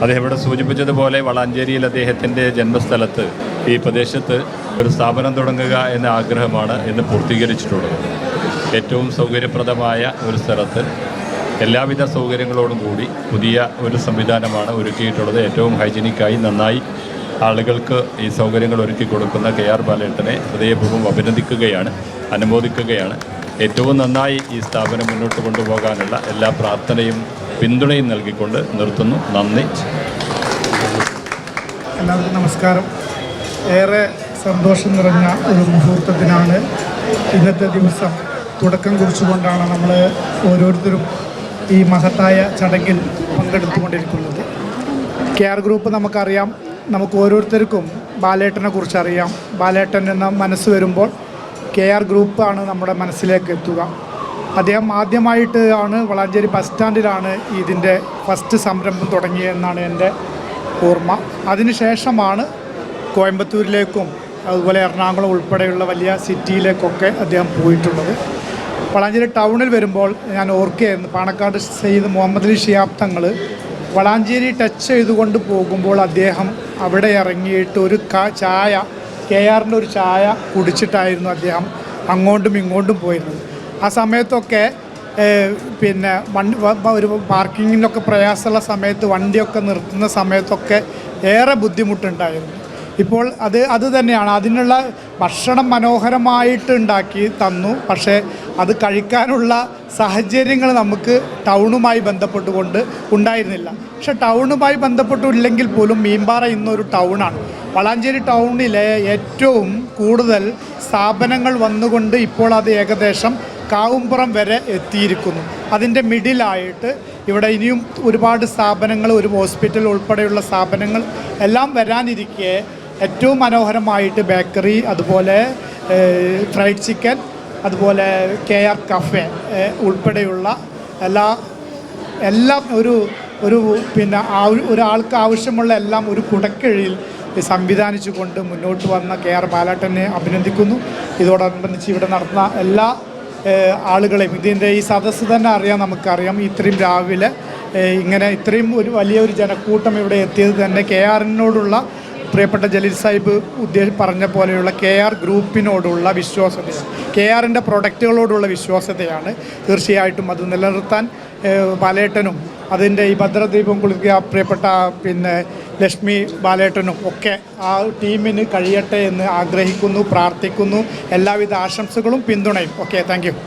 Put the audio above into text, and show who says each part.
Speaker 1: അദ്ദേഹം ഇവിടെ സൂചിപ്പിച്ചതുപോലെ വളാഞ്ചേരിയിൽ അദ്ദേഹത്തിൻ്റെ ജന്മസ്ഥലത്ത് ഈ പ്രദേശത്ത് ഒരു സ്ഥാപനം തുടങ്ങുക എന്ന ആഗ്രഹമാണ് ഇന്ന് പൂർത്തീകരിച്ചിട്ടുള്ളത്. ഏറ്റവും സൗകര്യപ്രദമായ ഒരു സ്ഥലത്ത് എല്ലാവിധ സൗകര്യങ്ങളോടും കൂടി പുതിയ ഒരു സംവിധാനമാണ് ഒരുക്കിയിട്ടുള്ളത്. ഏറ്റവും ഹൈജീനിക്കായി നന്നായി ആളുകൾക്ക് ഈ സൗകര്യങ്ങൾ ഒരുക്കി കൊടുക്കുന്ന KR ബാലേട്ടനെ ഹൃദയപൂർവ്വം അഭിനന്ദിക്കുകയാണ്, അനുമോദിക്കുകയാണ്. ഏറ്റവും നന്നായി ഈ സ്ഥാപനം മുന്നോട്ട് കൊണ്ടുപോകാനുള്ള എല്ലാ പ്രാർത്ഥനയും പിന്തുണയും നൽകിക്കൊണ്ട് നിർത്തുന്നു. നന്ദി.
Speaker 2: എല്ലാവർക്കും നമസ്കാരം. ഏറെ സന്തോഷം നിറഞ്ഞ ഒരു മുഹൂർത്തത്തിനാണ് ഇന്നത്തെ ദിവസം തുടക്കം കുറിച്ചുകൊണ്ടാണ് നമ്മൾ ഓരോരുത്തരും ഈ മഹത്തായ ചടങ്ങിൽ പങ്കെടുത്തുകൊണ്ടിരിക്കുന്നത്. KR ഗ്രൂപ്പ് നമുക്കറിയാം, നമുക്ക് ഓരോരുത്തർക്കും ബാലേട്ടനെ കുറിച്ച് അറിയാം. ബാലേട്ടൻ എന്ന മനസ്സ് വരുമ്പോൾ KR ഗ്രൂപ്പാണ് നമ്മുടെ മനസ്സിലേക്ക് എത്തുക. അദ്ദേഹം ആദ്യമായിട്ട് ആണ് വളാഞ്ചേരി ബസ് സ്റ്റാൻഡിലാണ് ഇതിൻ്റെ ഫസ്റ്റ് സംരംഭം തുടങ്ങിയതെന്നാണ് എൻ്റെ ഓർമ്മ. അതിനുശേഷമാണ് കോയമ്പത്തൂരിലേക്കും അതുപോലെ എറണാകുളം ഉൾപ്പെടെയുള്ള വലിയ സിറ്റിയിലേക്കൊക്കെ അദ്ദേഹം പോയിട്ടുള്ളത്. വളാഞ്ചേരി ടൗണിൽ വരുമ്പോൾ ഞാൻ ഓർക്കുകയായിരുന്നു, പാണക്കാട് സെയ്ദ് മുഹമ്മദ് അലി ശിഹാബ് തങ്ങൾ വളാഞ്ചേരി ടച്ച് ചെയ്തുകൊണ്ട് പോകുമ്പോൾ അദ്ദേഹം അവിടെ ഇറങ്ങിയിട്ട് ഒരു ചായ, KRൻ്റെ ഒരു ചായ കുടിച്ചിട്ടായിരുന്നു അദ്ദേഹം അങ്ങോട്ടും ഇങ്ങോട്ടും പോയിരുന്നത്. ആ സമയത്തൊക്കെ പിന്നെ ഒരു പാർക്കിങ്ങിനൊക്കെ പ്രയാസമുള്ള സമയത്ത് വണ്ടിയൊക്കെ നിർത്തുന്ന സമയത്തൊക്കെ ഏറെ ബുദ്ധിമുട്ടുണ്ടായിരുന്നു. ഇപ്പോൾ അത് തന്നെയാണ്, അതിനുള്ള ഭക്ഷണം മനോഹരമായിട്ട് ഉണ്ടാക്കി തന്നു. പക്ഷേ അത് കഴിക്കാനുള്ള സാഹചര്യങ്ങൾ നമുക്ക് ടൗണുമായി ബന്ധപ്പെട്ടുകൊണ്ട് ഉണ്ടായിരുന്നില്ല. പക്ഷേ ടൗണുമായി ബന്ധപ്പെട്ടില്ലെങ്കിൽ പോലും മീൻപാറ ഇന്നൊരു ടൗണാണ്. വളാഞ്ചേരി ടൗണിലെ ഏറ്റവും കൂടുതൽ സ്ഥാപനങ്ങൾ വന്നുകൊണ്ട് ഇപ്പോൾ അത് ഏകദേശം കാവുംപുറം വരെ എത്തിയിരിക്കുന്നു. അതിൻ്റെ മിഡിലായിട്ട് ഇവിടെ ഇനിയും ഒരുപാട് സ്ഥാപനങ്ങൾ, ഒരു ഹോസ്പിറ്റൽ ഉൾപ്പെടെയുള്ള സ്ഥാപനങ്ങൾ എല്ലാം വരാനിരിക്കെ ഏറ്റവും മനോഹരമായിട്ട് ബേക്കറി, അതുപോലെ ഫ്രൈഡ് ചിക്കൻ, അതുപോലെ KR കഫേ ഉൾപ്പെടെയുള്ള എല്ലാം ഒരു പിന്നെ ഒരാൾക്ക് ആവശ്യമുള്ള എല്ലാം ഒരു കുടക്കീഴിൽ സംവിധാനിച്ചുകൊണ്ട് മുന്നോട്ട് വന്ന KR ബാലേട്ടനെ അഭിനന്ദിക്കുന്നു. ഇതോടനുബന്ധിച്ച് ഇവിടെ നടന്ന എല്ലാ ആളുകളെയും, ഇതിൻ്റെ ഈ സദസ്സ് തന്നെ അറിയാം, നമുക്കറിയാം ഇത്രയും രാവിലെ ഇങ്ങനെ ഇത്രയും വലിയൊരു ജനക്കൂട്ടം ഇവിടെ എത്തിയത് തന്നെ KRനോടുള്ള പ്രിയപ്പെട്ട ജലീൽ സാഹിബ് പറഞ്ഞ പോലെയുള്ള KR ഗ്രൂപ്പിനോടുള്ള വിശ്വാസ്യതയാണ്, KRൻ്റെ പ്രൊഡക്റ്റുകളോടുള്ള വിശ്വാസ്യതയാണ്. തീർച്ചയായിട്ടും അത് നിലനിർത്താൻ ബാലേട്ടനും അതിൻ്റെ ഈ ഭദ്രദീപം കുളിക്കുക പ്രിയപ്പെട്ട പിന്നെ ലക്ഷ്മി ബാലേട്ടനും ഒക്കെ ആ ടീമിന് കഴിയട്ടെ എന്ന് ആഗ്രഹിക്കുന്നു, പ്രാർത്ഥിക്കുന്നു. എല്ലാവിധ ആശംസകളും പിന്തുണയും. Okay, thank you.